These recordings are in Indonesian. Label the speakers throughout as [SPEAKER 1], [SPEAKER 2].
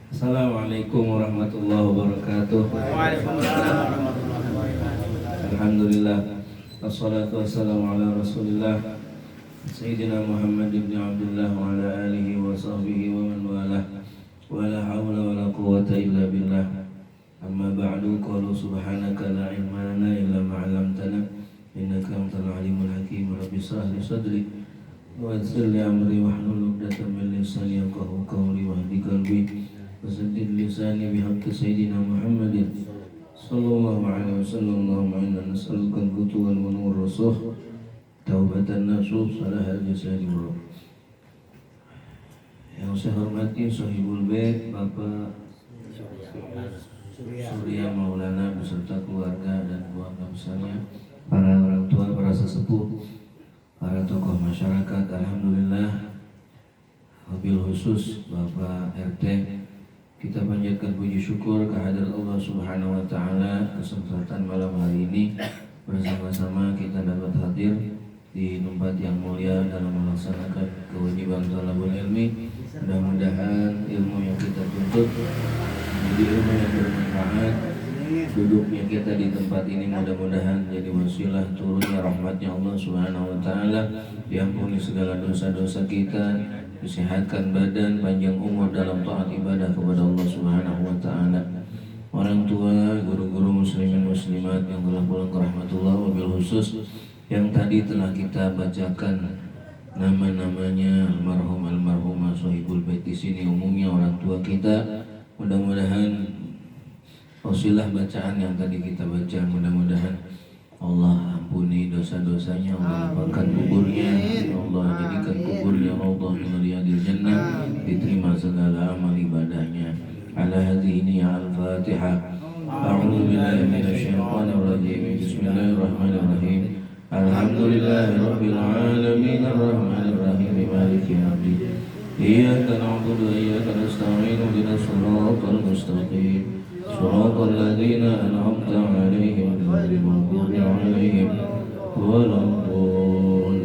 [SPEAKER 1] Assalamualaikum warahmatullahi wabarakatuh.
[SPEAKER 2] Waalaikumsalam warahmatullahi wabarakatuh.
[SPEAKER 1] Alhamdulillah. Wassalatu wassalamu ala Rasulillah Sayyidina Muhammad ibn Abdullah wa ala alihi wa sahbihi wa man walah. Wa la hawla wa la quwwata illa billah. Amma ba'du, qalu subhanaka la ilma lana illa ma 'allamtana innaka antal alimul hakim. Rabbi shrah li sadri wa yassir li amri wahlul 'uqdatam min lisani yafqahu qawli wahdi qalbi wasaddid lisani bihaqqi sayyidina Muhammadin sallallahu alaihi wasallam. Allahumma inna nas'aluka al-huda wal nur rusuh taubatan nasuh salahal jasadi wa ruh. Yang saya hormati Sohibul Bait Bapak Surya Maulana beserta keluarga dan keluarga besarnya, para orang tua, para sesepuh, para tokoh masyarakat. Alhamdulillah, wabil khusus Bapak RT, kita panjatkan puji syukur kehadirat Allah Subhanahu wa taala. Kesempatan malam hari ini bersama-sama kita dapat hadir di tempat yang mulia dalam melaksanakan kewajiban thalabul ilmi. Mudah-mudahan ilmu yang kita tuntut menjadi ilmu yang bermanfaat. Duduknya kita di tempat ini mudah-mudahan jadi wasilah turunnya rahmatnya Allah Subhanahu wa taala, diampuni segala dosa-dosa kita, disehatkan badan, panjang umur dalam taat ibadah kepada Allah Subhanahu wa taala. Orang tua, guru-guru muslimin muslimat yang telah pulang ke rahmatullah, wabil khusus yang tadi telah kita bacakan nama-namanya, almarhumah Sohibul Bait di sini, umumnya orang tua kita. Mudah-mudahan wasilah bacaan yang tadi kita baca, mudah-mudahan Allah ampuni dosa-dosanya, Allah lapangkan kuburnya, Allah jadikan kuburnya raudhah min riyadil jannah, diterima segala amal ibadahnya. Ala hadhihi ya al-Fatihah. A'udzu billahi minasyaitonir rajim. Bismillahirrahmanirrahim. Alhamdulillahirabbil alamin arrahmanir rahim maliki yaumiddin. Iyyaka na'budu wa iyyaka nasta'in ihdinas siratal mustaqim. Shiratal ladzina an'amta 'alaihim ghairil maghdubi 'alaihim waladdallin.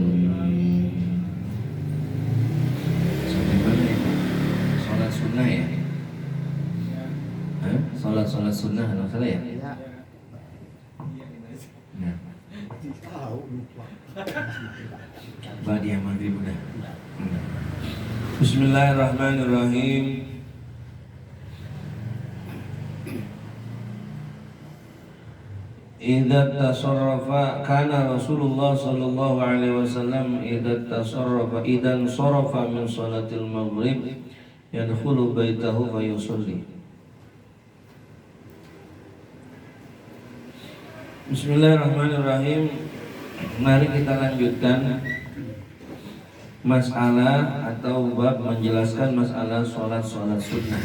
[SPEAKER 1] Sampai mana ya? Salat sunnah ya? Salat sunnah enggak salah ya? Nah. Badiah maghrib udah. Bismillahirrahmanirrahim. Idza tasarrafa kana Rasulullah sallallahu alaihi wasallam idza tasarrafa idan sarafa min salatil maghrib yadkhulu baitahu fa yusalli. Bismillahirrahmanirrahim. Mari kita lanjutkan masalah atau bab menjelaskan masalah sholat sunnah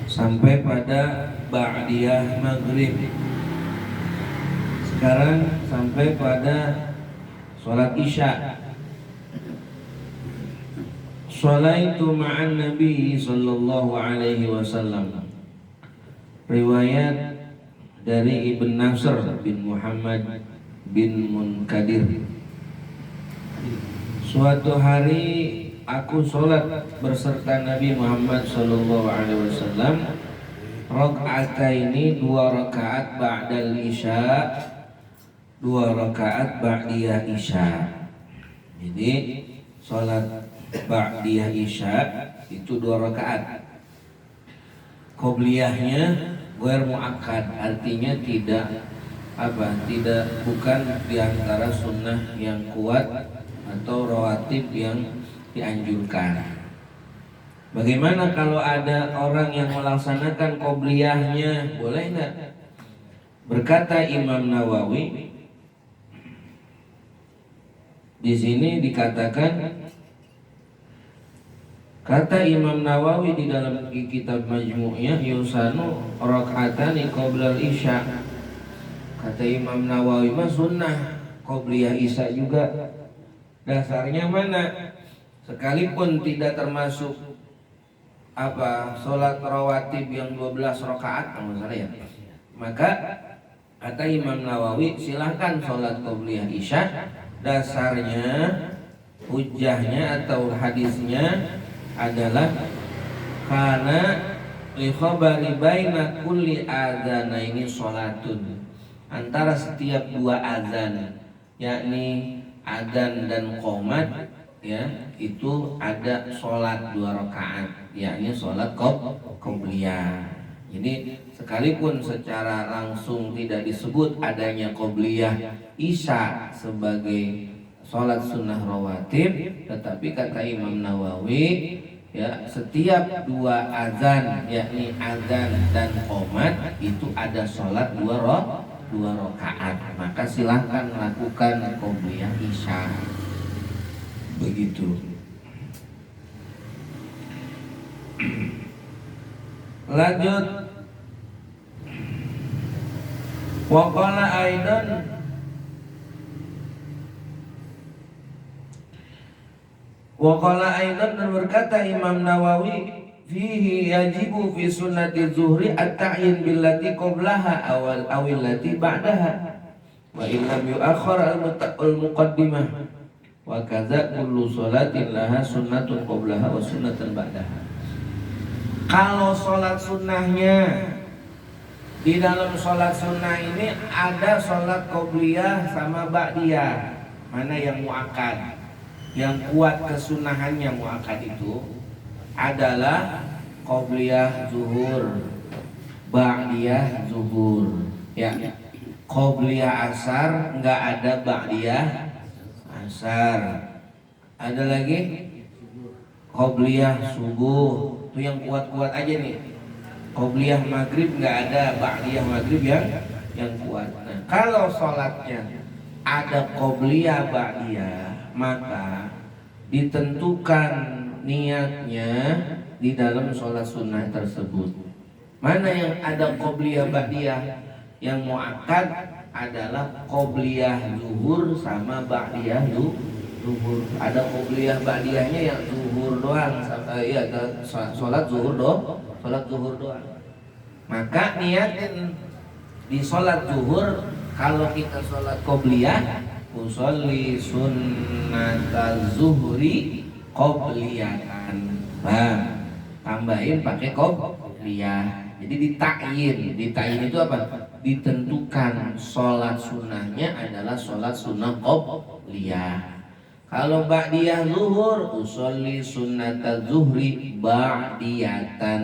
[SPEAKER 1] sampai pada ba'diyah maghrib. Sekarang sampai pada sholat isya. Sholaitu ma'an Nabi sallallahu alaihi wasallam. Riwayat dari Ibn Nasr bin Muhammad bin Munkadir. Suatu hari aku sholat berserta Nabi Muhammad sallallahu alaihi wasallam raka'ataini, 2 rakaat ba'dal isya, 2 rakaat ba'diyah isya. Jadi sholat ba'diyah isya itu 2 rakaat. Qobliyahnya ghair muakkad, artinya bukan diantara sunnah yang kuat atau rawatib yang dianjurkan. Bagaimana kalau ada orang yang melaksanakan qobliyahnya, boleh enggak? Berkata Imam Nawawi, di sini dikatakan, kata Imam Nawawi di dalam kitab Majmu'nya, yusanu rak'atani qoblal isya. Kata Imam Nawawi mah sunnah qobliyah isya juga. Dasarnya mana? Sekalipun tidak termasuk sholat rawatib yang 12 rakaat, ya. Maka kata Imam Nawawi, silahkan sholat qobliyah isya. Dasarnya Hujjahnya atau hadisnya adalah karena li khabari baina kulli adzanaini shalatun, antara setiap dua azan, yakni adzan dan qomat, ya, itu ada sholat 2 rakaat, yakni sholat qobliyah. Jadi sekalipun secara langsung tidak disebut adanya qobliyah isya sebagai sholat sunnah rawatib, tetapi kata Imam Nawawi, ya, setiap dua azan, yakni azan dan qomat, itu ada sholat 2 rakaat. Maka silahkan lakukan qobliyah isya. Begitu. Lanjut. Waqala aidan dan berkata Imam Nawawi, fihi yajibu fi sunnati zuhri at-ta'yin billati qablaha awil lati ba'daha wa illam yu'akhkhar al-muqaddimah wa kadza kullu sholatin laha sunnatun qablaha wa sunnatun ba'daha. Kalau sholat sunnahnya, di dalam sholat sunnah ini ada sholat qobliyah sama ba'diyah. Mana yang muakkad? Yang kuat kesunahannya muakkad itu adalah qobliyah zuhur, ba'diyah zuhur. Ya, qobliyah asar enggak ada ba'diyah asar. Ada lagi qobliyah subuh, itu yang kuat-kuat aja nih. Qobliyah maghrib nggak ada ba'diyah maghrib yang kuat. Nah, kalau sholatnya ada qobliyah ba'diyah, maka ditentukan niatnya di dalam sholat sunnah tersebut. Mana yang ada qobliyah ba'diyah? Yang muakkad adalah qobliyah zuhur sama ba'diyah zuhur. Ada qobliyah ba'diyahnya yang zuhur doang, ya, sholat zuhur doang. Sholat zuhur doang. Maka niatin di sholat zuhur, kalau kita sholat qobliyah, usolli sunnatal zuhri qobliyatan. Nah, tambahin pakai qobliyah. Jadi ditakyin itu apa? Ditentukan sholat sunnahnya adalah sholat sunnah qobliyah. Kalau ba'diyah zuhur, usolli sunnatal zuhri ba'diyatan.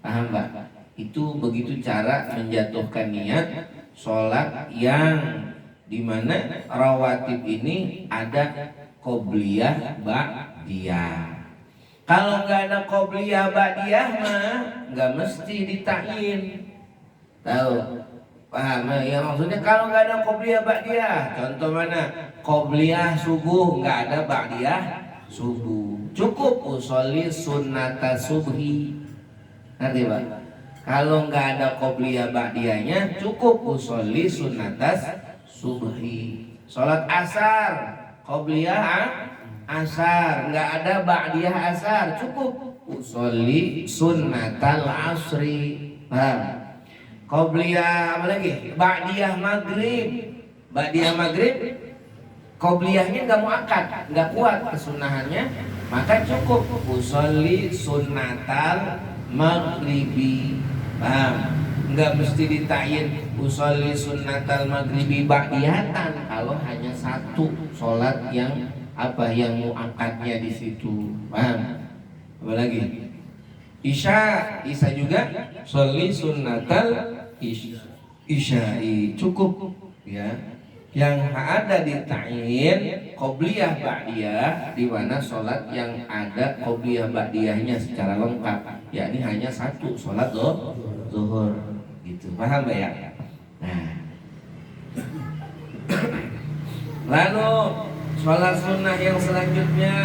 [SPEAKER 1] Paham, Pak? Itu begitu cara menjatuhkan niat sholat yang dimana rawatib ini ada qobliyah ba'diyah. Kalau nggak ada qobliyah ba'diyah mah nggak mesti ditakyin. Tahu? Paham ya, maksudnya kalau nggak ada qobliyah ba'diyah, contoh mana? Qobliyah subuh nggak ada ba'diyah subuh, cukup usolli sunnata subhi. Ngerti, Pak? Kalau nggak ada qobliyah ba'diyahnya, cukup usolli sunnatas subhi. Sholat asar, qobliyah asar, nggak ada ba'diyah asar, cukup usolli sunnatal asri. Paham? Qobliyah apa lagi? Ba'diyah maghrib. Ba'diyah maghrib qobliyahnya nggak muakkad, nggak kuat kesunahannya, maka cukup usolli sunnatal maghribi. Paham? Nggak mesti ditakyin usolli sunnatal maghribi ba'diyatan kalau hanya satu sholat yang apa yang muakkadnya di situ. Paham? Apa lagi? Isya juga sholli sunnatal isya'i, cukup ya. Yang ada di ta'yin qobliyah ba'diyah, di mana sholat yang ada qobliyah ba'diyahnya secara lengkap, yakni hanya satu sholat zuhur gitu. Paham Mbak ya? Nah, lalu sholat sunnah yang selanjutnya,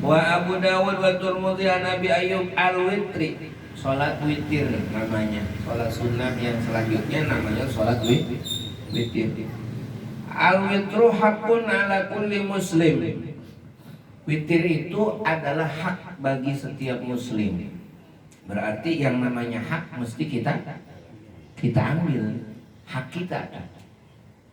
[SPEAKER 1] wa Abu Dawud wa Tirmidzi an Abi Ayyub al-witri, sholat witir namanya. Sholat sunnah yang selanjutnya namanya sholat witir. Al-witru hakun ala kulli muslim. Witir itu adalah hak bagi setiap muslim. Berarti yang namanya hak mesti kita ambil. Hak kita.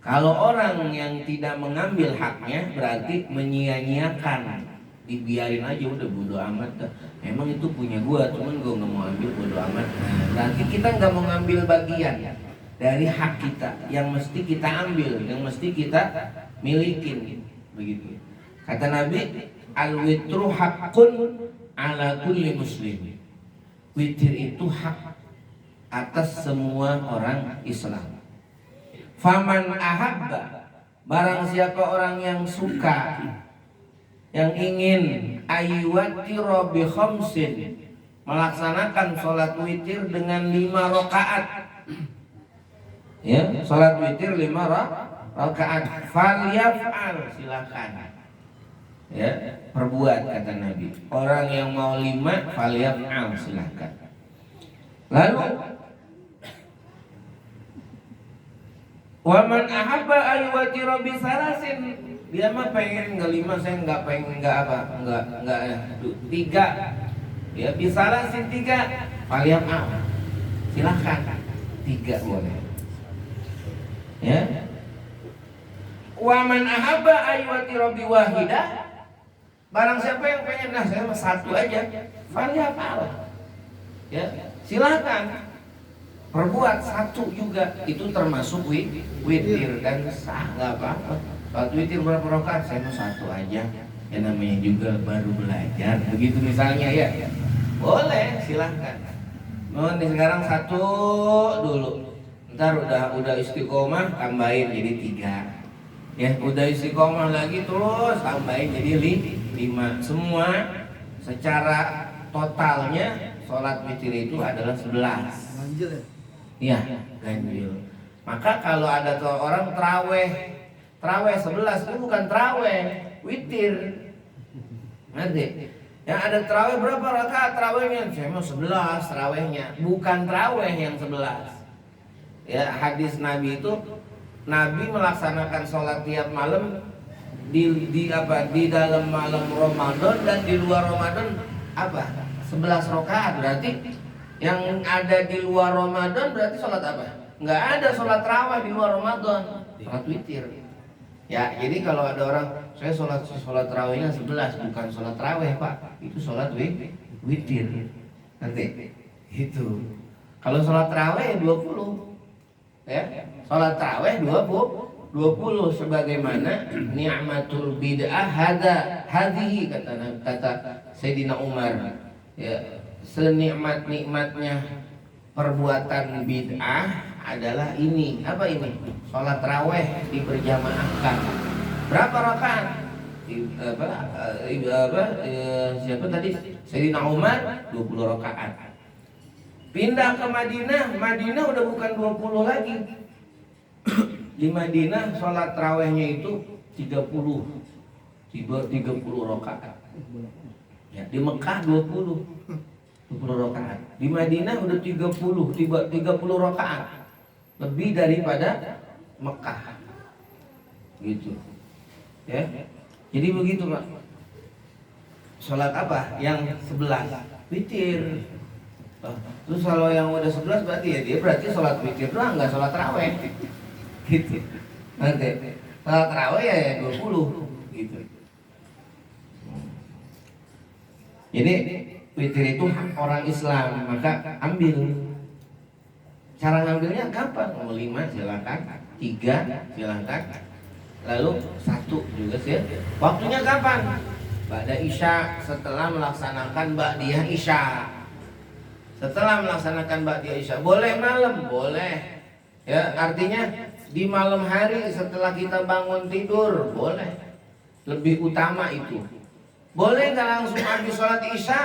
[SPEAKER 1] Kalau orang yang tidak mengambil haknya berarti menyia-nyiakan, dibiarin aja udah bodo amat dah. Emang itu punya gua, cuman gua nggak mau ambil, bodo amat. Nah, berarti kita nggak mau ngambil bagian dari hak kita yang mesti kita ambil, yang mesti kita milikin, begitu. Kata Nabi, al-witru haqqun ala kulli muslim. Witir itu hak atas semua orang Islam. Faman ahabba, barang siapa orang yang suka, yang ingin ayyuwatira bi khamsin, melaksanakan sholat witir dengan 5 rakaat. Ya, sholat witir 5 rakaat. Falyaf'al, silakan. Ya, perbuat kata Nabi. Orang yang mau 5 falyaf'al, silakan. Lalu waman ahabba ayyuwatira bi salasin, dia mah pengen nggak 5, saya nggak pengen nggak 3, ya bisa salasin 3, falyaf'al, silakan 3 boleh. Ya. Waman ahabba ayyuwatira bi wahidah, barang siapa yang pengen saya mah 1 aja, falyaf'al, ya silakan. Perbuat 1 juga, itu termasuk witir dan sah, nggak apa-apa. Waktu witir berapa rakaat? Saya mau 1 aja. Ya namanya juga baru belajar, begitu misalnya ya. Boleh, silahkan. Mohon sekarang 1 dulu. Ntar udah istiqomah tambahin jadi 3. Ya, udah istiqomah lagi terus tambahin jadi 5. Semua secara totalnya sholat witir itu adalah 11.
[SPEAKER 2] Ganjil ya?
[SPEAKER 1] Iya, ganjil. Maka kalau ada orang terawih 11 itu bukan terawih, witir. Ngerti? Yang ada terawih berapa rakaat terawihnya? Saya mau 11 terawihnya, bukan terawih yang 11. Ya, hadis Nabi itu Nabi melaksanakan sholat tiap malam di dalam malam Ramadan dan di luar Ramadan 11 rakaat. Berarti yang ada di luar Ramadan berarti sholat apa? Nggak ada sholat tarawih di luar Ramadan, sholat witir. Ya, jadi kalau ada orang, saya sholat tarawihnya 11, bukan sholat tarawih pak, itu sholat witir. Nanti itu. Kalau sholat tarawih 20, ya, sholat tarawih 20 sebagaimana ni'matul bid'ah hadhihi kata Sayyidina Umar. Ya, senikmat-nikmatnya perbuatan bid'ah adalah ini. Apa ini? Sholat tarawih diberjamaahkan. Berapa rakaat? Siapa tadi? Sayyidina Umar 20 rakaat. Pindah ke Madinah udah bukan 20 lagi. Di Madinah sholat tarawihnya itu 30 rakaat. Ya, di Mekah 20 rakaat. Di Madinah udah 30 rakaat. Lebih daripada Mekah. Gitu. Ya. Jadi begitu, Pak. Salat apa? Yang 11 witir. Terus kalau yang udah 11 berarti ya dia berarti salat witir doang, enggak salat tarawih. Gitu. Nanti salat tarawih ya 20 gitu. Jadi witir itu hak orang Islam, maka ambil. Cara ngambilnya gampang. Mau 5 silakan, 3 silakan, lalu 1 juga sih. Waktunya kapan? Ba'da Isya, setelah melaksanakan ba'diyah Isya. Setelah melaksanakan ba'diyah Isya. Boleh malam, boleh. Ya, artinya di malam hari setelah kita bangun tidur, boleh. Lebih utama itu. Boleh nggak langsung habis sholat Isya?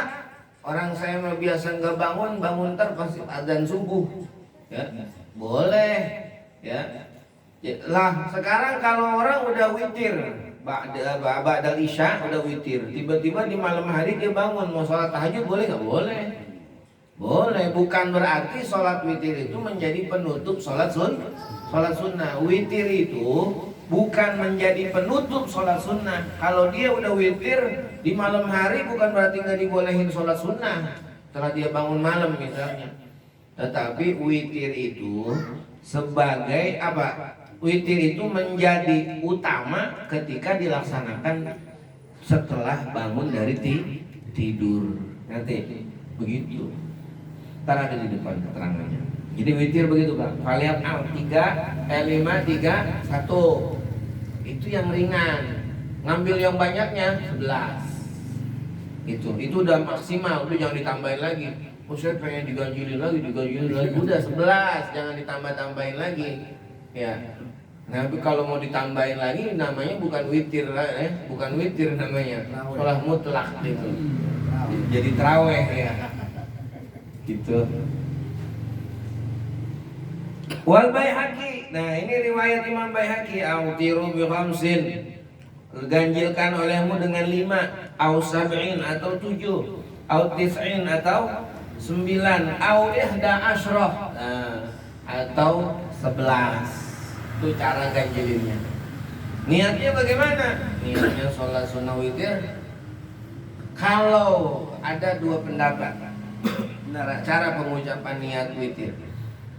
[SPEAKER 1] Orang saya mah biasa nggak bangun ntar pasti adzan subuh. Ya, boleh. Ya. Lah sekarang kalau orang udah witir, ba'da Isya udah witir, tiba-tiba di malam hari dia bangun mau sholat tahajud, boleh nggak? Boleh. Boleh. Bukan berarti sholat witir itu menjadi penutup sholat sunnah. Witir itu bukan menjadi penutup sholat sunnah. Kalau dia udah witir di malam hari bukan berarti nggak dibolehin sholat sunnah setelah dia bangun malam misalnya. Tetapi witir itu sebagai apa? witir itu menjadi utama ketika dilaksanakan setelah bangun dari tidur. Nanti begitu. Ntar ada di depan keterangannya. Jadi witir begitu Pak. Kalian 5, 3, 1. Itu yang ringan. Ngambil yang banyaknya 11. Itu udah maksimal, itu jangan ditambahin lagi. Oh saya pengen diganjilin lagi. Udah 11, jangan ditambah-tambahin lagi. Ya. Nah, tapi kalau mau ditambahin lagi namanya bukan witir bukan witir namanya. Sholat mutlak gitu. Jadi taraweh ya. Gitu. Wal Baihaqi. Nah, ini riwayat Imam Baihaqi, autiru bi khamsin. Ganjilkan olehmu dengan 5, au sab'in atau 7, au tis'in atau 9, au ihda asyrah, atau 11. Itu cara ganjilinnya. Niatnya bagaimana? Niatnya sholat sunnah witir. Kalau ada 2 pendapat cara pengucapan niat witir.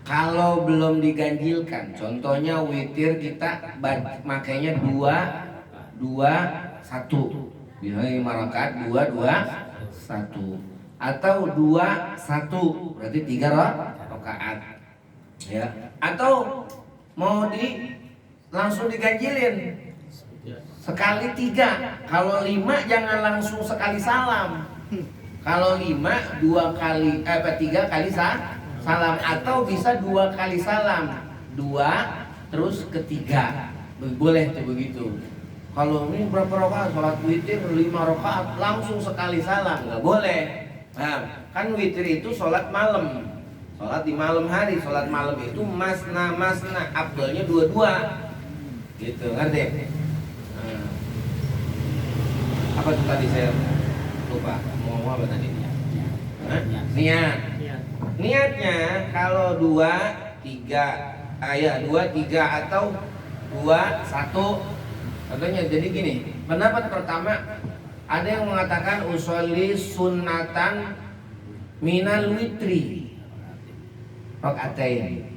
[SPEAKER 1] Kalau belum diganjilkan, contohnya witir kita makanya 2, 1. Misalnya 5 rakaat 2, 1. Atau 2, 1. Berarti 3 rakaat. Ya. Atau mau langsung diganjilin sekali 3. Kalau 5 jangan langsung sekali salam. Kalau 5 3 kali salam, atau bisa 2 kali salam, 2 terus ketiga, boleh tuh begitu. Kalau ini berapa rakaat sholat witir 5 rakaat langsung sekali salam, nggak boleh. Nah, kan witir itu sholat malam. Sholat di malam hari, sholat malam itu masna, abdulnya 2, gitu, ngerti? Nah, apa tuh tadi saya lupa mau ngomong apa tadi? Niat. Niatnya kalau 2, 3, 2, 3 atau 2, 1. Contohnya jadi gini. Pendapat pertama ada yang mengatakan usolli sunnatan minal witri. Rakaatain.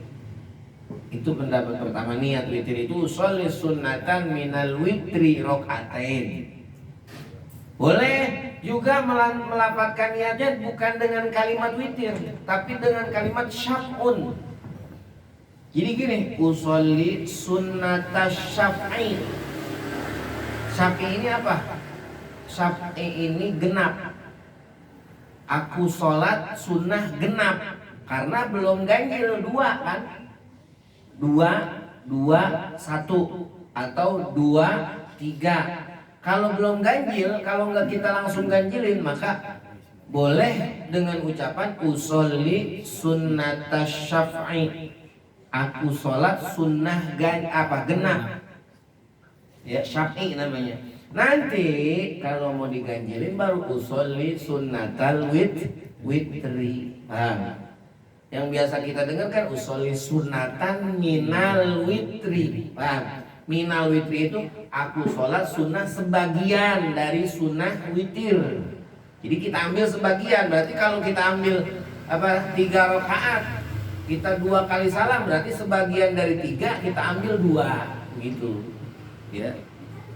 [SPEAKER 1] Itu pendapat pertama, niat witir itu sholli sunnatan minal witri rakaatain. Boleh juga melafadzkan niatnya bukan dengan kalimat witir, tapi dengan kalimat syaf'un. Jadi gini, usolli sunnatas syaf'i. Syaf'i ini apa? Syaf'i ini genap. Aku sholat sunnah genap. Karena belum ganjil 2 kan, 2, 1 atau 2, 3. Kalau belum ganjil, kalau nggak kita langsung ganjilin, maka boleh dengan ucapan usolli sunnatas syaf'i. Aku sholat sunnah genap. Ya, syaf'i namanya. Nanti kalau mau diganjilin baru usolli sunnatal witri. Yang biasa kita dengar kan usolli sunatan minal witri. Paham? Minal witri itu aku sholat sunnah sebagian dari sunnah witir. Jadi kita ambil sebagian. Berarti kalau kita ambil 3 rakaat, kita 2 kali salam, berarti sebagian dari 3 kita ambil 2, gitu. Ya.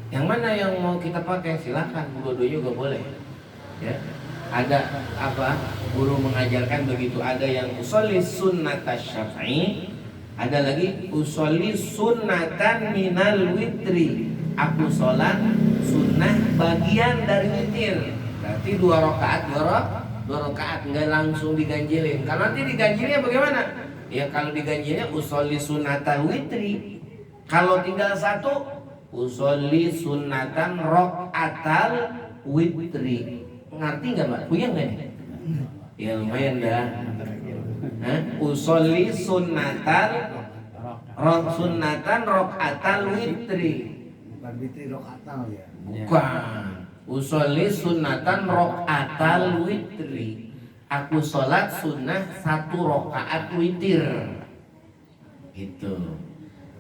[SPEAKER 1] Yang mana yang mau kita pakai silakan, dua-duanya juga boleh. Ya. Ada guru mengajarkan begitu, ada yang usolli sunnatas syaf'i, ada lagi usolli sunnatan minal witri. Aku sholat sunnah bagian dari witir. Berarti 2 rakaat, 2 rakaat, nggak langsung diganjilin. Kalau nanti diganjilnya bagaimana? Ya kalau diganjilnya usolli sunnatal witri. Kalau tinggal 1, usolli sunnatan rokaatal witri. Ngerti nggak Mbak? Punya nggak nih? Ya lumayan dah. Usolli sunnatan rokaatal witri.
[SPEAKER 2] Bukan witri rokaatal ya.
[SPEAKER 1] Bukan. Usolli sunnatan rokaatal witri. Aku sholat sunnah 1 rakaat witir. Gitu.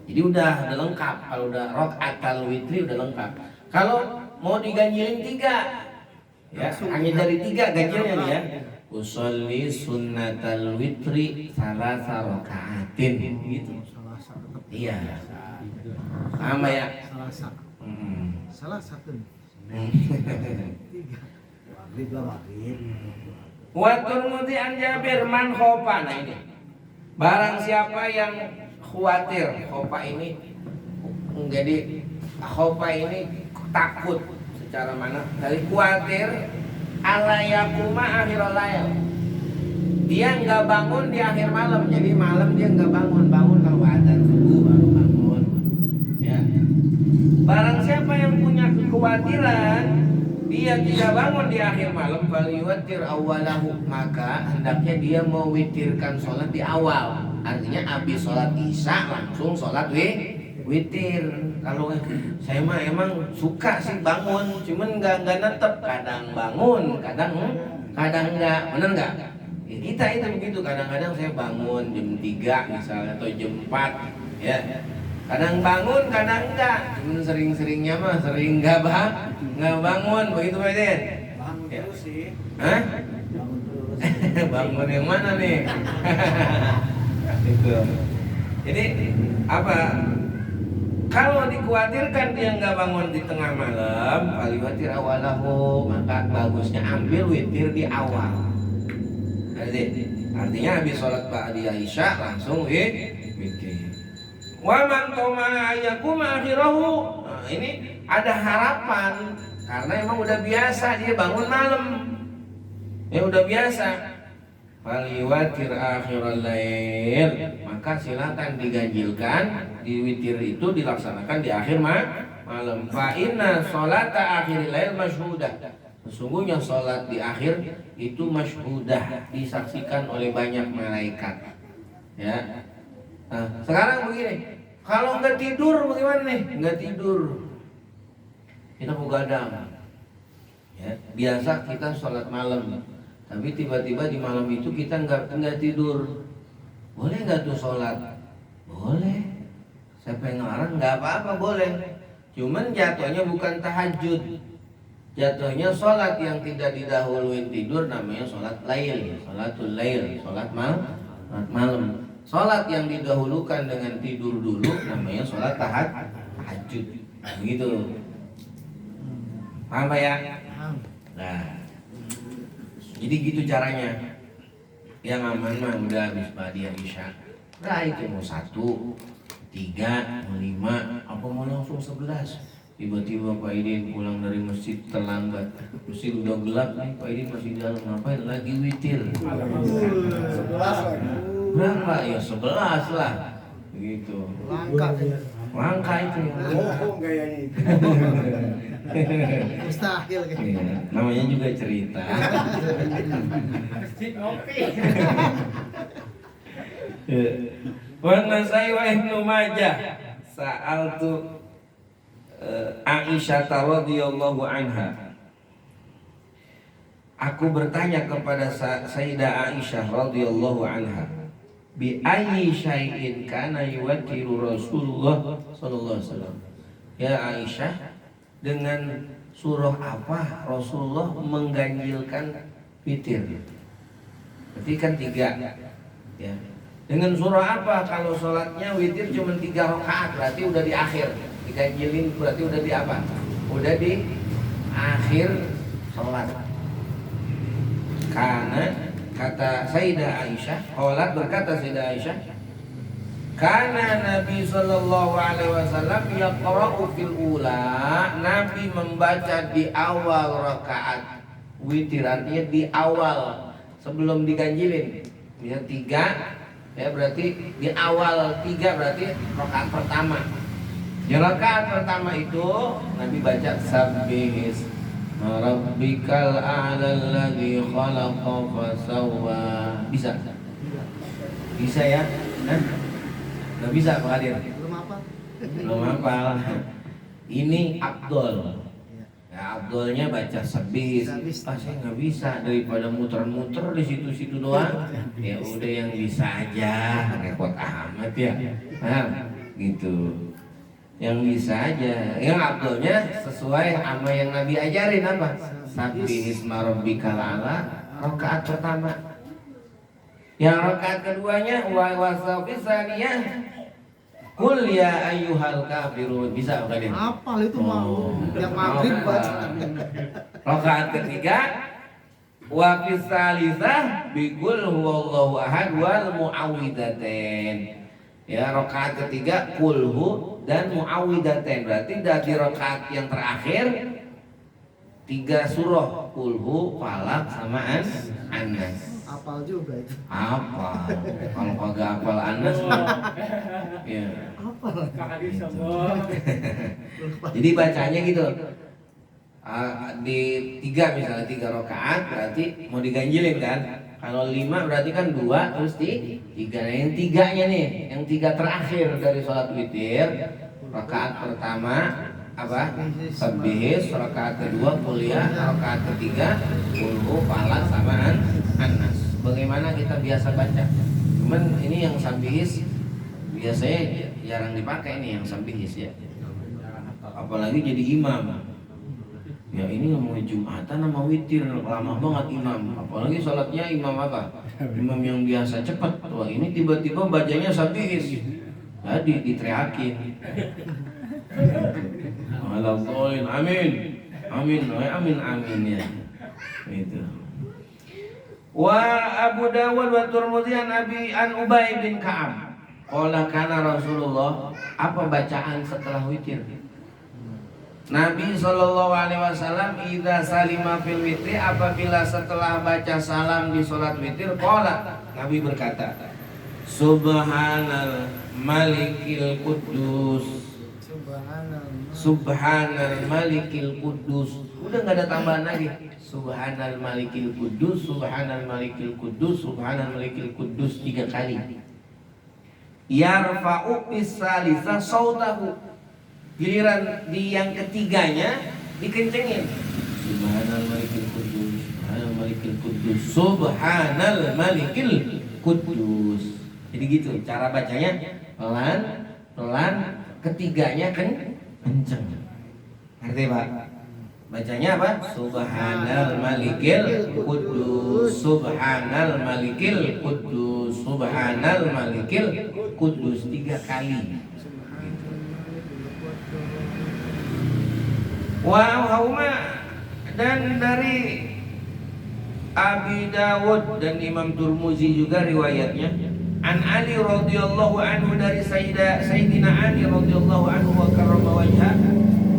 [SPEAKER 1] Jadi udah lengkap. Kalau udah rokaatal witri udah lengkap. Kalau mau diganjilin 3, ya, hanya dari 3 ganjilnya nih ya. Usolli sunnatal witri salasa rakaatin gitu. Iya. Sama ya.
[SPEAKER 2] Salah satu. Salah satu. Tiga. Maghrib lah maghrib.
[SPEAKER 1] Wa Turmudi an Jabir man khofa. Nah ini. Barang siapa yang khawatir, khofa ini jadi khofa ini takut secara mana? Dari khawatir ala yakuma akhirul lail. Dia nggak bangun di akhir malam, jadi malam dia nggak bangun kalau adzan subuh baru bangun. Ya. Barang siapa yang punya kekhawatiran dia tidak bangun di akhir malam, faliwatir awalahu, maka hendaknya dia mewitirkan sholat di awal. Artinya habis sholat isya langsung sholat witir. Kalau saya mah emang suka sih bangun, cuman nggak netep, kadang bangun, kadang nggak, bener nggak? Ya, kita itu begitu, kadang-kadang saya bangun jam 3 misalnya atau jam 4 ya. Kadang bangun, kadang enggak. Cuman sering-seringnya mah sering nggak bangun, begitu Pak Den?
[SPEAKER 2] Bangun
[SPEAKER 1] Ya.
[SPEAKER 2] terus sih.
[SPEAKER 1] Hah?
[SPEAKER 2] Bangun terus.
[SPEAKER 1] Bangun yang mana nih? Itu. Jadi apa? Kalau dikhawatirkan dia nggak bangun di tengah malam, faliwatir awalahu, maka bagusnya ambil witir di awal. Artinya habis sholat ba'da isya langsung witir. Wa man tama ayakum akhirahu. Nah, ini ada harapan karena emang udah biasa dia bangun malam. Ya udah biasa. Faliwatir akhiral lail, maka silakan diganjilkan di witir itu dilaksanakan di akhir malam. Fa inna sholata akhiril lail masyhudah. Sesungguhnya sholat di akhir itu masyhudah, disaksikan oleh banyak malaikat. Ya. Nah, sekarang begini, kalau nggak tidur bagaimana nih? Nggak tidur, kita begadang. Ya, biasa kita sholat malam, tapi tiba-tiba di malam itu kita nggak tidur. Boleh nggak tuh sholat? Boleh. Siapa yang ngelarang? Nggak apa-apa, boleh. Cuman jatuhnya bukan tahajud. Jatuhnya sholat yang tidak didahuluin tidur namanya sholat lail, sholatul lail, sholat malam. Sholat yang didahulukan dengan tidur dulu namanya sholat tahajud. Begitu. Paham Pak ya? Nah, jadi gitu caranya. Yang aman mah udah habis ba'da isya. Nah itu mau 1, 3, mau 5, apa mau langsung 11. Tiba-tiba Pak Idin pulang dari masjid terlambat. Masjid udah gelap nih, Pak Idin masih di dalam, ngapain? Lagi witir.
[SPEAKER 2] 11 lagi.
[SPEAKER 1] Berapa? Ya 11 lah. Begitu. Langka itu.
[SPEAKER 2] Oh, gayanya itu. Mustahil kan.
[SPEAKER 1] Iya, namanya juga cerita.
[SPEAKER 2] Masjid ngopi.
[SPEAKER 1] Wa Nasai wa Ibnu Majah sa'altu Aisyah radhiyallahu anha. Aku bertanya kepada Sayyidah Aisyah radhiyallahu anha, bi ayyi syai'in kana yuwattiru Rasulullah sallallahu alaihi wasallam. Ya Aisyah, dengan surah apa Rasulullah mengganjilkan witir? Berarti kan 3. Ya. Dengan surah apa kalau sholatnya witir cuma 3 rakaat, berarti udah di akhir. Diganjilin berarti udah di apa? Udah di akhir sholat. Karena kata Sayyidah Aisyah, qalat berkata Sayyidah Aisyah, karena Nabi sallallahu alaihi wasallam yaqra'u fil ula, Nabi membaca di awal rakaat witir, artinya di awal sebelum diganjilin. Ya 3, ya berarti di awal 3 berarti rakaat pertama. Di rakaat pertama itu Nabi baca sabbihis rabbikal a'la alladzi khalaqa fasawwa. Bisa? Bisa ya? Nggak bisa Pak Kadir? Belum hafal. Ini Abdul. Ya Abdulnya baca sabbih. Saya nggak bisa, daripada muter-muter di situ-situ doang. Ya udah yang bisa aja, repot amat ya. Nah, gitu. Yang bisa aja, yang Abdulnya sesuai sama yang Nabi ajarin apa? Sabbih isma rabbikal a'la, rakaat pertama. Yang rakaat keduanya wa wasafis saniyah Qul ya ayyuhal kafirun. Bisa bukan ya?
[SPEAKER 2] Apal itu mau yang maghrib baca.
[SPEAKER 1] Rakaat ketiga wa fis salisah bi qul huwallahu ahad wal muawwidzatain. Ya, rakaat ketiga kulhu dan muawwidzatain. Berarti dari rakaat yang terakhir 3 surah, kulhu, falak sama An-Nas.
[SPEAKER 2] Apal juga itu.
[SPEAKER 1] Apa? Kalau kagak hafal An-Nas mah. Ya.
[SPEAKER 2] Apal.
[SPEAKER 1] Jadi bacanya gitu. Di 3 misalnya 3 rakaat berarti mau diganjilin kan? Kalau 5 berarti kan 2 terus 3. Nah, yang 3-nya nih, yang 3 terakhir dari sholat witir, rakaat pertama apa? Tabbihis, rakaat kedua kuliah, rakaat ketiga kulhu, falak sama An-Nas. Bagaimana kita biasa baca? Cuman ini yang sabbihis biasanya jarang dipakai nih yang sabbihis ya. Apalagi jadi imam. Ya ini mau Jumatan sama witir, lama banget imam. Apalagi sholatnya imam apa? Imam yang biasa cepat. Wah ini tiba-tiba bacanya sabbihis. Jadi diteriakin. Alhamdulillah, amin, amin, amin, amin ya. Itu. Wa Abu Dawud wa Tirmidzi an Ubay bin Ka'ab. Qala kana Rasulullah, apa bacaan setelah witir? Nabi SAW idza salima fil witri, apabila setelah baca salam di salat witir, qala, Nabi berkata, Subhanal Malikil Quddus, Subhanal Malikil Quddus. Udah nggak ada tambahan lagi. Subhanal Malikil Quddus, Subhanal Malikil Quddus, Subhanal Malikil Quddus 3 kali. Yarfa'u bis salisa sautahu. Giliran di yang ketiganya dikencengin. Subhanal Malikil Quddus, Subhanal Malikil Quddus, Subhanal Malikil Quddus. Jadi gitu cara bacanya, pelan, pelan, ketiganya kenceng. Ngerti Pak? Bacanya apa? Subhanal Malikil Quddus, Subhanal Malikil Quddus, Subhanal Malikil Quddus 3 kali. Wahuma, dan dari Abi Dawud dan Imam Tirmidzi juga riwayatnya An Ali radhiyallahu anhu, dari Sayyidina Ali radhiyallahu anhu wa karrama wajha,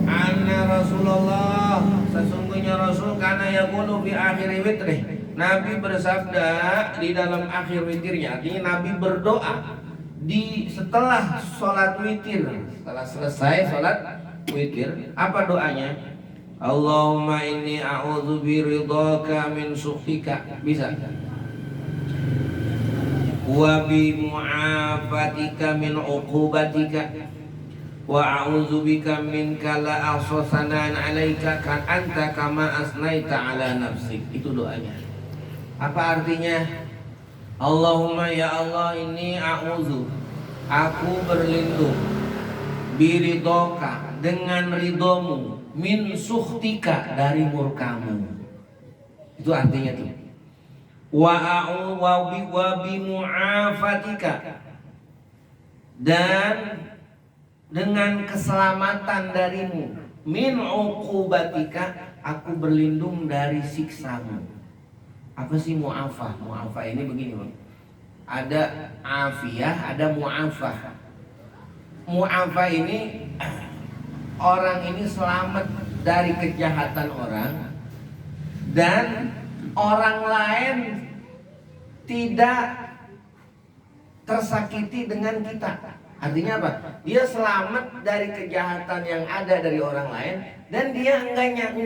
[SPEAKER 1] anna Rasulullah, sesungguhnya Rasul kana yaqulu fi akhir witrih, Nabi bersabda di dalam akhir witirnya, artinya Nabi berdoa di setelah sholat witir, setelah selesai sholat witir. Apa doanya? Allahumma inni a'udzu biridhaka min sukhika. Bisa. Wa bi mu'afatika min uqubatika wa a'udzu bika minka la ahsanan 'alaika kan anta kama asnaita 'ala nafsik. Itu doanya. Apa artinya? Allahumma ya Allah, ini a'udzu, aku berlindung, biridhoka, dengan ridhomu, min sukhtika, dari murkamu. Itu artinya tuh. Wa bi mu'afatika, dan dengan keselamatan darimu, min uqubatika, aku berlindung dari siksamu. Apa sih mu'afah? Mu'afah ini begini Bang. Ada afiyah, ada mu'afah. Mu'afah ini orang ini selamat dari kejahatan orang, dan orang lain tidak tersakiti dengan kita. Artinya apa? Dia selamat dari kejahatan yang ada dari orang lain, dan dia enggak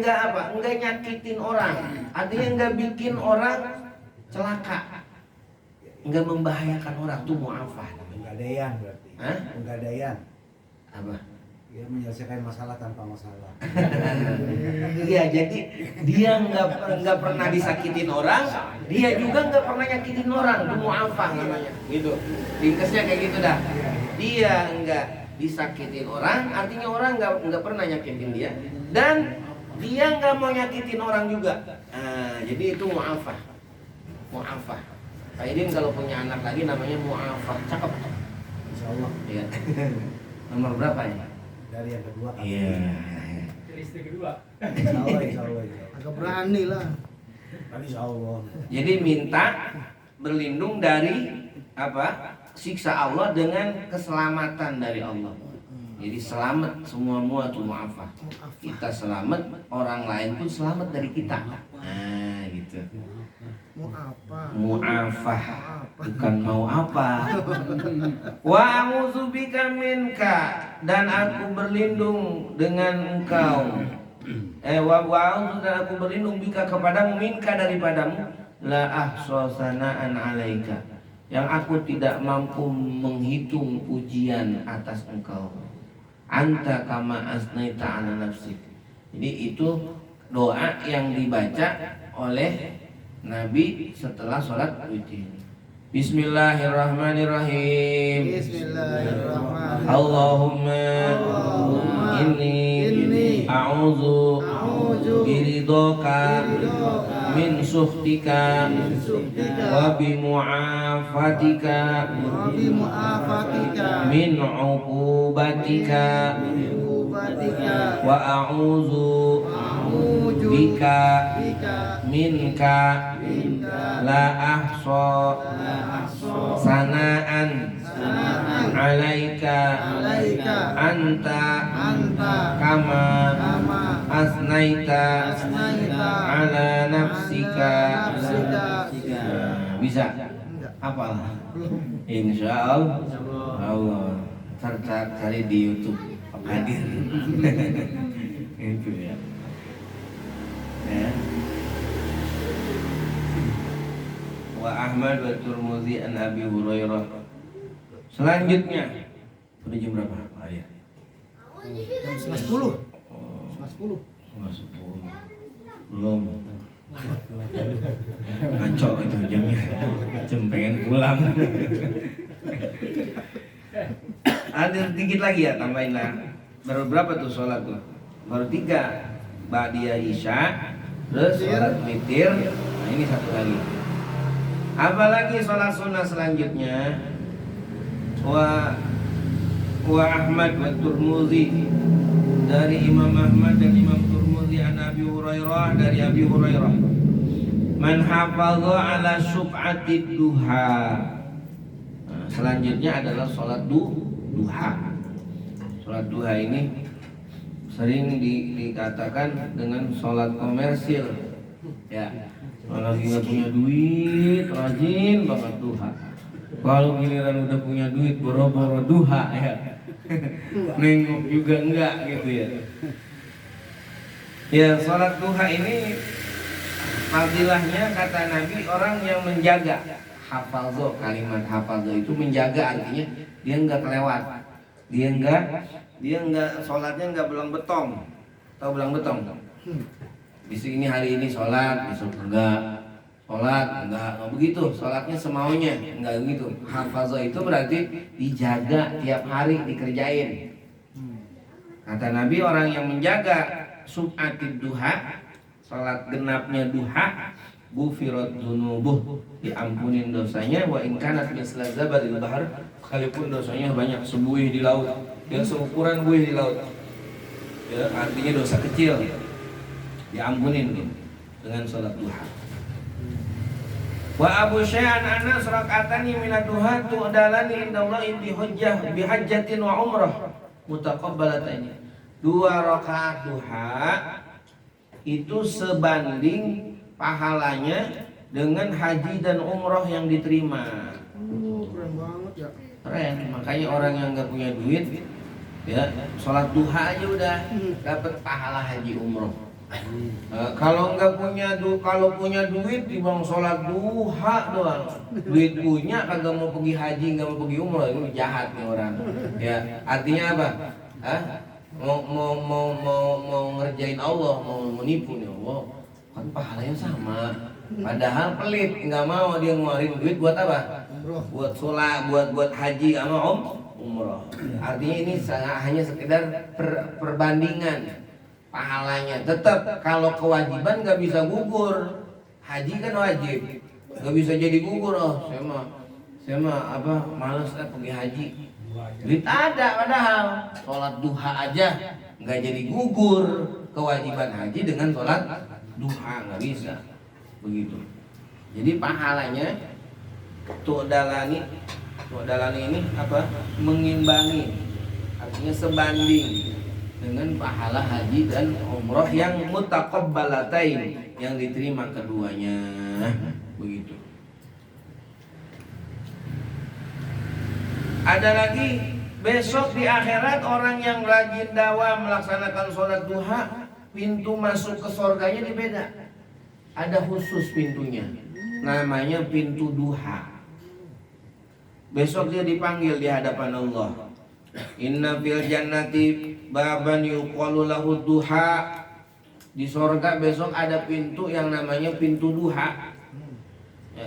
[SPEAKER 1] nyakitin orang. Artinya enggak bikin orang celaka, enggak membahayakan orang. Itu mu'afah.
[SPEAKER 2] Penggadaian berarti.
[SPEAKER 1] Hah?
[SPEAKER 2] Penggadaian.
[SPEAKER 1] Apa?
[SPEAKER 2] Ya, menyelesaikan masalah tanpa masalah.
[SPEAKER 1] Iya, jadi dia nggak pernah disakitin orang, dia juga nggak pernah nyakitin orang. Itu mu'afah namanya. Gitu. Ringkesnya kayak gitu dah. Dia nggak disakitin orang, artinya orang nggak pernah nyakitin dia, dan dia nggak mau nyakitin orang juga. Nah, jadi itu mu'afah. Mu'afah. Pak Idin kalau punya anak lagi namanya mu'afah. Cakep.
[SPEAKER 2] Insya Allah.
[SPEAKER 1] Iya. Nomor berapa ya?
[SPEAKER 2] Dari yang kedua kan.
[SPEAKER 1] Iya.
[SPEAKER 3] Istri kedua.
[SPEAKER 2] Insya Allah, insya Allah, insya Allah.
[SPEAKER 4] Agak berani lah.
[SPEAKER 2] Tapi insya Allah.
[SPEAKER 1] Jadi minta berlindung dari apa? Siksa Allah dengan keselamatan dari Allah. Jadi selamat semua tuh mu'afah. Kita selamat, orang lain pun selamat dari kita. Nah, gitu.
[SPEAKER 4] Mau apa?
[SPEAKER 1] Mu'afah, bukan mau apa. Wa a'udzubika minka, dan aku berlindung dengan engkau. Dan aku berlindung bika kepadamu, minka daripadamu, la ahsa sana'an alaika, yang aku tidak mampu menghitung pujian atas engkau. Anta kama asnaita ala nafsik. Jadi itu doa yang dibaca oleh Nabi setelah sholat witir. Bismillahirrahmanirrahim.
[SPEAKER 4] Bismillahirrahmanirrahim.
[SPEAKER 1] Allahumma inni a'udzu biridhoka min sukhtika wa bi mu'afatika min 'uqubatika wa a'udzu bika minka la ahsa sana'an alaika anta kama asnaita ala nafsika. Bisa? Apalah? Insya Allah. Cari di YouTube Pak Kadir. Itu ya. Ya. Wa Ahmad wa Tirmidzi an Abi Hurairah. Selanjutnya udah jam berapa? Ya.
[SPEAKER 4] Jam 11.10. 11.10.
[SPEAKER 1] Belum. Ngaco itu jamnya. Jam pengen pulang. Ada dikit lagi ya, tambahin lah. Baru berapa tuh sholat tuh? Baru 3. Ba'diyah Isya, terus sholat witir. Nah ini satu lagi. Apalagi sholat sunnah selanjutnya? Wa Ahmad wa Tirmidzi, dari Imam Ahmad dan Imam Tirmidzi an Abi Hurairah, dari Abi Hurairah, man hafadha ala syub'atid duha. Nah, selanjutnya adalah sholat duha. Sholat duha ini sering dikatakan dengan sholat komersil. Ya, kalau lagi nggak punya duit, rajin banget duha. Kalau giliran udah punya duit, boro-boro duha ya. Nengok juga enggak gitu ya. Ya, sholat duha ini fadilahnya kata Nabi, orang yang menjaga. Hafalzo, kalimat hafalzo itu menjaga, artinya dia enggak kelewat. Dia enggak sholatnya enggak belang betong. Tahu belang betong? Di sini hari ini sholat, besok enggak. Sholat enggak begitu, sholatnya semaunya, enggak begitu. Hafazah itu berarti dijaga tiap hari, dikerjain. Kata Nabi, orang yang menjaga sub'atid duha, sholat genapnya duha, bufirat dzunubuh, diampunin dosanya, wa in kanat misla zabadil bahar, sekalipun dosanya banyak sebuih di laut, ya seukuran buih di laut. Ya, artinya dosa kecil diampunin dengan sholat duha. Wa Abu Syai'an Anas rakatani minad duha tu'dalani indallahi bi hajjatin wa umrah mutaqabbalataini. 2 rakaat duha itu sebanding pahalanya dengan haji dan umroh yang diterima.
[SPEAKER 4] Keren banget ya.
[SPEAKER 1] Keren, makanya orang yang nggak punya duit, ya sholat duha aja udah dapat pahala haji umroh. Kalau punya duit dibang sholat duha doang. Duit punya kagak mau pergi haji, nggak mau pergi umroh, itu jahat nih orang. Ya, artinya apa? Mau ngerjain Allah, mau menipu nih Allah. Kan pahalanya sama. Padahal pelit, nggak mau dia ngeluarin duit buat apa? Buat sholat, buat haji sama umroh. Artinya ini hanya sekedar perbandingan pahalanya. Tetap kalau kewajiban nggak bisa gugur. Haji kan wajib, nggak bisa jadi gugur. Oh saya mah apa malas pergi haji. Duit ada padahal. Sholat duha aja nggak jadi gugur kewajiban haji dengan sholat duha, nggak bisa begitu. Jadi pahalanya tu'dalani ini apa? Mengimbangi, artinya sebanding dengan pahala haji dan umroh yang mutaqabbalatain, yang diterima keduanya begitu. Ada lagi besok di akhirat orang yang rajin dakwah melaksanakan sholat duha, pintu masuk ke surganya ini beda. Ada khusus pintunya, namanya pintu duha. Besok dia dipanggil di hadapan Allah. Inna fil jannati baban yuqalu lahu duha. Di surga besok ada pintu yang namanya pintu duha.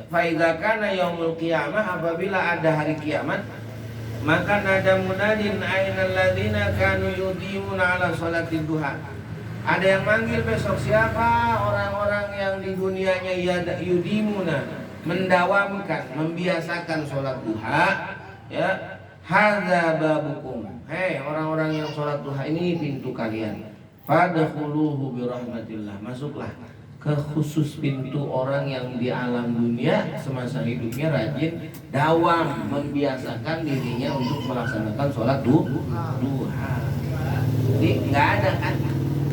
[SPEAKER 1] Fa idza kana yaumul qiyamah, apabila ada hari kiamat, maka nada munadin ainal ladzina kanu yudimuna ala sholati duha. Ada yang manggil besok, siapa orang-orang yang di dunianya yudimuna, mendawamkan, membiasakan sholat duha, ya, hadza babukum. Hei orang-orang yang sholat duha, ini pintu kalian. Fadkhuluhu birahmatillah, masuklah ke khusus pintu orang yang di alam dunia semasa hidupnya rajin dawam membiasakan dirinya untuk melaksanakan sholat duha. Jadi nggak ada kan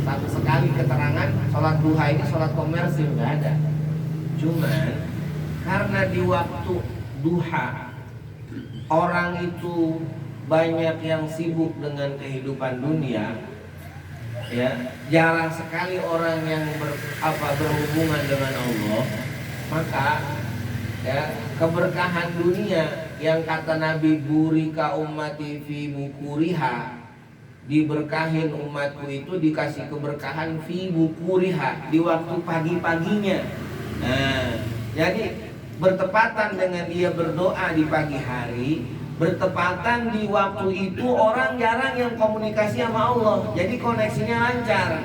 [SPEAKER 1] sama sekali keterangan sholat duha ini sholat komersil, nggak ada. Cuman karena di waktu duha orang itu banyak yang sibuk dengan kehidupan dunia, ya, jarang sekali orang yang berhubungan dengan Allah, maka ya, keberkahan dunia yang kata Nabi burika ummati fi bukuriha, diberkahin umatku itu dikasih keberkahan fi bukuriha, di waktu pagi-paginya. Nah, jadi bertepatan dengan dia berdoa di pagi hari, bertepatan di waktu itu orang jarang yang komunikasi sama Allah, jadi koneksinya lancar.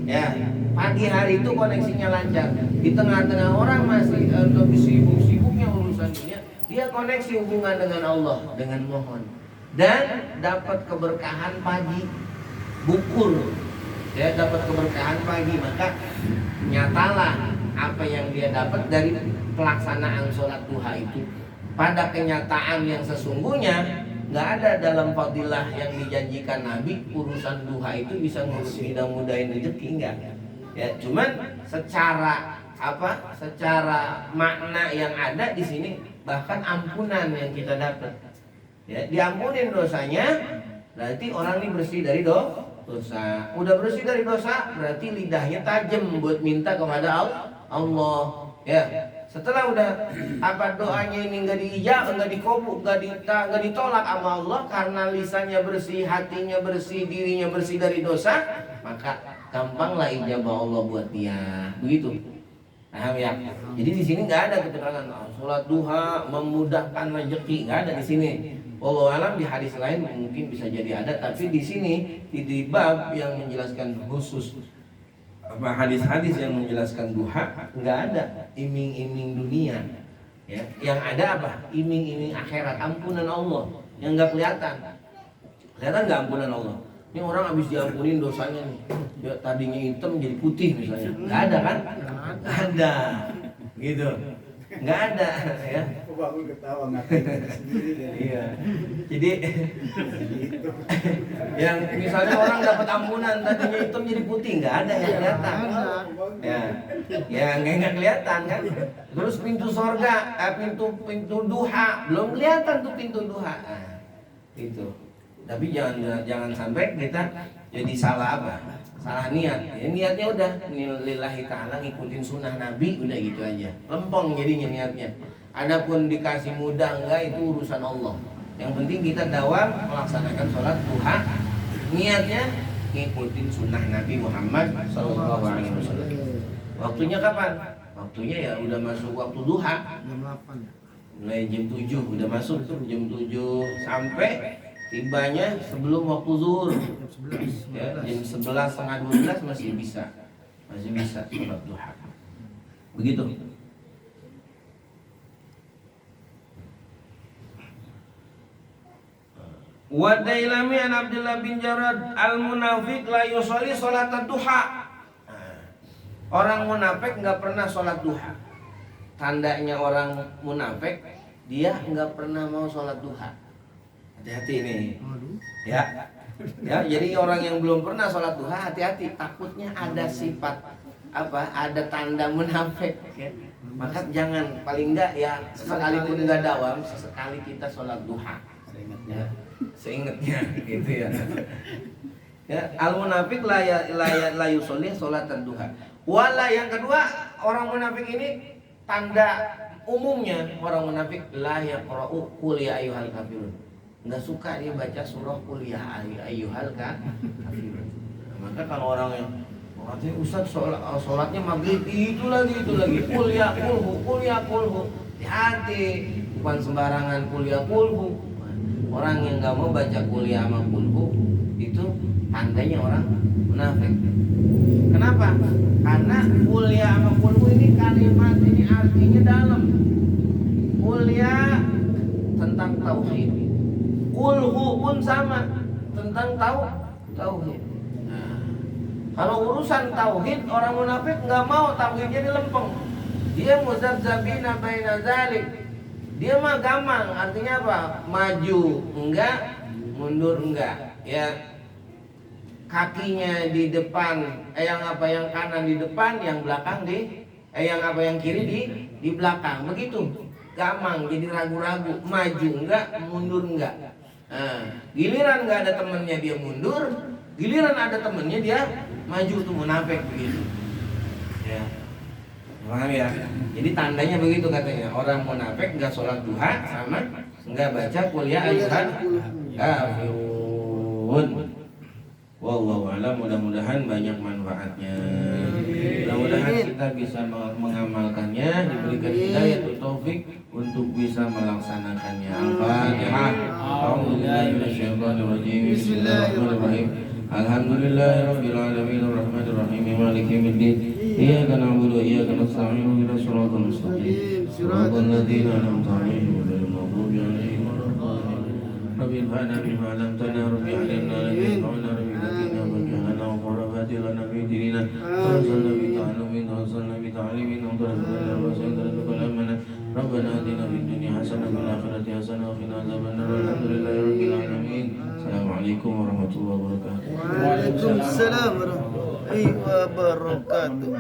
[SPEAKER 1] Ya, pagi hari itu koneksinya lancar. Di tengah-tengah orang masih lebih sibuk-sibuknya urusan dunia, dia koneksi hubungan dengan Allah, dengan mohon, dan dapat keberkahan pagi, bukur. Ya, dapat keberkahan pagi, maka nyatalah apa yang dia dapat dari pelaksanaan sholat duha itu. Pada kenyataan yang sesungguhnya nggak ada dalam fadilah yang dijanjikan Nabi urusan duha itu bisa mudah-mudahin rezeki, enggak. Ya, cuman secara secara makna yang ada di sini, bahkan ampunan yang kita dapat. Ya, diampunin dosanya, berarti orang ini bersih dari dosa. Udah bersih dari dosa, berarti lidahnya tajam buat minta kepada Allah. Ya. Setelah udah doanya ini nggak diijab, nggak dikabul, nggak ditolak sama Allah karena lisannya bersih, hatinya bersih, dirinya bersih dari dosa, maka gampanglah ijabah Allah buat dia. Begitu. Paham ya? Jadi di sini nggak ada keterangan sholat duha memudahkan rezeki, nggak ada di sini. Allah alam, di hadis lain mungkin bisa jadi ada, tapi di sini di bab yang menjelaskan khusus hadis-hadis yang menjelaskan duha nggak ada iming-iming dunia, ya. Yang ada apa? Iming-iming akhirat, ampunan Allah yang nggak kelihatan nggak ampunan Allah. Ini orang habis diampunin dosanya nih, ya, tadinya hitam jadi putih misalnya, nggak ada kan? Nggak ada, gitu, nggak ada, ya.
[SPEAKER 2] Aku ketawa ngatain sendiri dari.
[SPEAKER 1] Iya. Jadi yang misalnya orang dapat ampunan tadinya hitam jadi putih, nggak ada yang kelihatan. Ya nggak kelihatan kan. Terus pintu sorga, pintu duha belum kelihatan tuh pintu duha. Itu. Tapi jangan sampai kita jadi salah salah niat. Ya, niatnya udah lillahi ta'ala, ngikutin sunnah Nabi, udah gitu aja. Lempeng jadinya niatnya. Adapun dikasih mudah enggak, itu urusan Allah. Yang penting kita dawam melaksanakan sholat duha, niatnya ngikutin sunnah Nabi Muhammad SAW. Waktunya kapan? Waktunya ya udah masuk waktu duha.
[SPEAKER 4] Jam 8 ya.
[SPEAKER 1] Mulai jam 7 udah masuk tuh, jam 7 sampai tibanya sebelum waktu zuhur. Ya, jam 11 setengah 12 masih bisa sholat duha. Begitu.
[SPEAKER 5] Wa Dailami an Abdullah bin Jarad al-munafiq la yusolli sholat duha. Orang munafik nggak pernah sholat duha. Tandanya orang munafik, dia nggak pernah mau sholat duha. Hati-hati nih. Ya, ya. Jadi orang yang belum pernah sholat duha, hati-hati. Takutnya ada sifat apa? Ada tanda munafik. Ya. Maka jangan, paling enggak ya sekalipun nggak dawam, sekali kita sholat duha. Ya. Seingatnya gitu ya. Ya, al munafik la yusolli sholat duha. Wala yang kedua, orang munafik ini tanda umumnya orang munafik la yaqra'u qul ya ayyuhal kafirun. Enggak suka dia baca surah qul ya ayyuhal kafirun. Maka kalau orang yang katanya Ustaz sholatnya maghrib itu lagi qul ya qulhu. Hati-hati, bukan sembarangan qul ya qulhu. Orang yang enggak mau baca qul ya sama qulhu itu tandanya orang munafik. Kenapa? Karena kuliah sama kulhu ini kalimat ini artinya dalam. Kuliah tentang tauhid. Kulhu pun sama tentang tauhid. Nah, kalau urusan tauhid orang munafik nggak mau tauhidnya dilempeng. Dia muzabzabina baina zalik. Dia mah gampang, artinya apa? Maju enggak, mundur enggak. Ya. Kakinya di depan, yang kanan di depan, yang belakang yang kiri di belakang, begitu. Gampang, jadi ragu-ragu, maju enggak, mundur enggak. Nah, giliran enggak ada temennya dia mundur, giliran ada temennya dia maju, tuh munafik begitu. Ya, paham ya? Jadi tandanya begitu katanya, orang munafik enggak sholat duha sama enggak baca kuliah ayyuhan kafirun. Wallahu a'lam, mudah-mudahan banyak manfaatnya. Mudah-mudahan kita bisa mengamalkannya, diberikan hidayah atau taufik untuk bisa melaksanakannya. Al-Fatihah. A'udzubillahi minasyaitonir rajim. Bismillahirrahmanirrahim. Alhamdulillahirabbil alamin arrahmanir rahim maliki yaumiddin. Iyyaka na'budu wa iyyaka nasta'in ihdinas siratal mustaqim. Siratal ladzina an'amta 'alaihim ghairil maghdubi 'alaihim waladdallin. Rabbi infa'na bima 'allamtana rabbi 'allimna lanafa'na rabbi lakina waj'alna qurrata lana fi dinina tawassalna bi ta'allumin tawassalna bi ta'limin wa tawassalna wa sayyidina kalamana rabbana atina fid dunya hasanah wa fil akhirati hasanah wa qina adzabannar alhamdulillahi rabbil alamin. Assalamualaikum warahmatullahi wabarakatuh.
[SPEAKER 4] Waalaikumsalam warahmatullahi wabarakatuh.